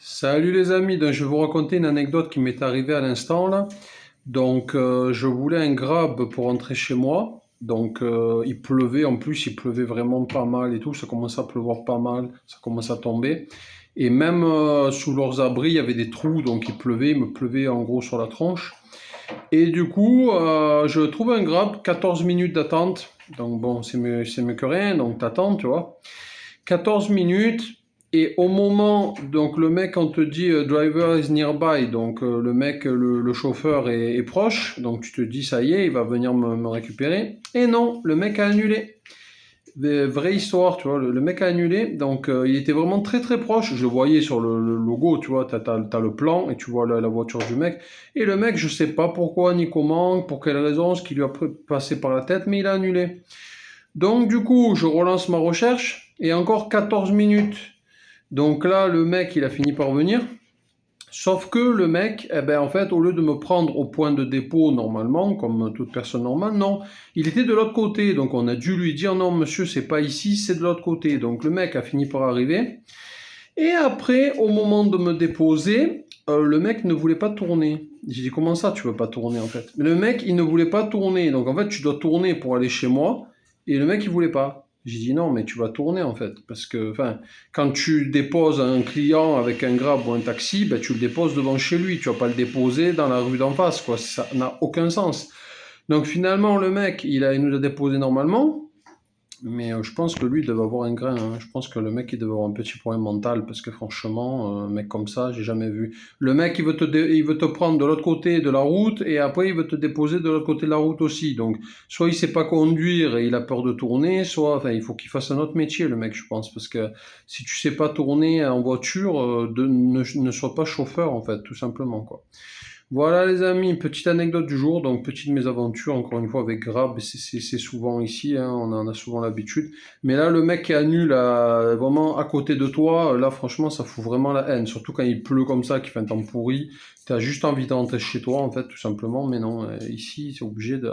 Salut les amis, donc je vais vous raconter une anecdote qui m'est arrivée à l'instant là. Donc je voulais un grab pour rentrer chez moi. Donc il pleuvait, en plus il pleuvait vraiment pas mal et tout, ça commençait à pleuvoir pas mal, ça commençait à tomber. Et même sous leurs abris il y avait des trous, donc il me pleuvait en gros sur la tronche. Et du coup je trouve un grab, 14 minutes d'attente. Donc bon, c'est mieux que rien, donc t'attends, tu vois. 14 minutes. Et au moment, donc le mec, on te dit driver is nearby, donc le mec, le chauffeur est proche, donc tu te dis ça y est, il va venir me récupérer. Et non, le mec a annulé. Vraie histoire, tu vois, le mec a annulé, donc il était vraiment très très proche. Je le voyais sur le logo, tu vois, t'as le plan et tu vois la voiture du mec. Et le mec, je sais pas pourquoi ni comment, pour quelle raison, ce qui lui a passé par la tête, mais il a annulé. Donc du coup, je relance ma recherche et encore 14 minutes. Donc là, le mec, il a fini par venir. Sauf que le mec, eh ben, en fait, au lieu de me prendre au point de dépôt normalement, comme toute personne normale, non, il était de l'autre côté. Donc on a dû lui dire non, monsieur, c'est pas ici, c'est de l'autre côté. Donc le mec a fini par arriver. Et après, au moment de me déposer, le mec ne voulait pas tourner. J'ai dit comment ça, tu veux pas tourner en fait? Mais le mec, il ne voulait pas tourner. Donc en fait, tu dois tourner pour aller chez moi. Et le mec, il voulait pas. J'ai dit non, mais tu vas tourner en fait. Parce que, enfin, quand tu déposes un client avec un Grab ou un taxi, ben, tu le déposes devant chez lui. Tu vas pas le déposer dans la rue d'en face, quoi. Ça n'a aucun sens. Donc finalement, le mec, il nous a déposé normalement. Mais je pense que lui, il devait avoir un grain, hein. Je pense que le mec, il devait avoir un petit problème mental, parce que franchement, un mec comme ça, j'ai jamais vu. Le mec, il veut te prendre de l'autre côté de la route, et après, il veut te déposer de l'autre côté de la route aussi. Donc, soit il sait pas conduire et il a peur de tourner, soit, enfin, il faut qu'il fasse un autre métier, le mec, je pense, parce que si tu sais pas tourner en voiture, ne sois pas chauffeur, en fait, tout simplement, quoi. Voilà les amis, petite anecdote du jour, donc petite mésaventure encore une fois avec Grab, c'est souvent ici, hein, on en a souvent l'habitude. Mais là le mec qui annule vraiment à côté de toi, là franchement ça fout vraiment la haine, surtout quand il pleut comme ça, qu'il fait un temps pourri, t'as juste envie de rentrer chez toi en fait tout simplement, mais non, ici c'est obligé de...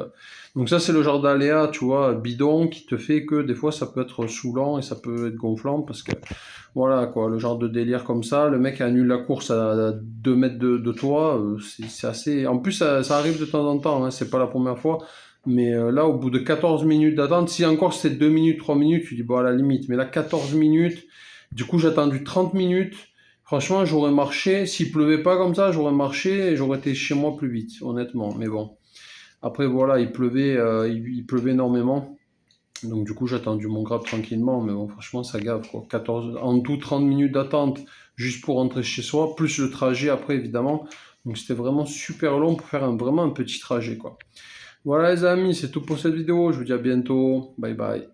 Donc ça c'est le genre d'aléa, tu vois, bidon qui te fait que des fois ça peut être saoulant et ça peut être gonflant parce que voilà quoi, le genre de délire comme ça, le mec annule la course à 2 mètres de toi, c'est assez... En plus ça arrive de temps en temps, hein, c'est pas la première fois, mais là au bout de 14 minutes d'attente, si encore c'était 2 minutes, 3 minutes, tu dis bon à la limite, mais là 14 minutes, du coup j'ai attendu 30 minutes, franchement j'aurais marché, s'il pleuvait pas comme ça, j'aurais marché et j'aurais été chez moi plus vite, honnêtement, mais bon. Après voilà, il pleuvait énormément. Donc du coup j'ai attendu mon Grab tranquillement, mais bon franchement ça gave quoi. 14, en tout 30 minutes d'attente juste pour rentrer chez soi, plus le trajet après évidemment. Donc c'était vraiment super long pour faire vraiment un petit trajet quoi. Voilà les amis, c'est tout pour cette vidéo, je vous dis à bientôt, bye bye.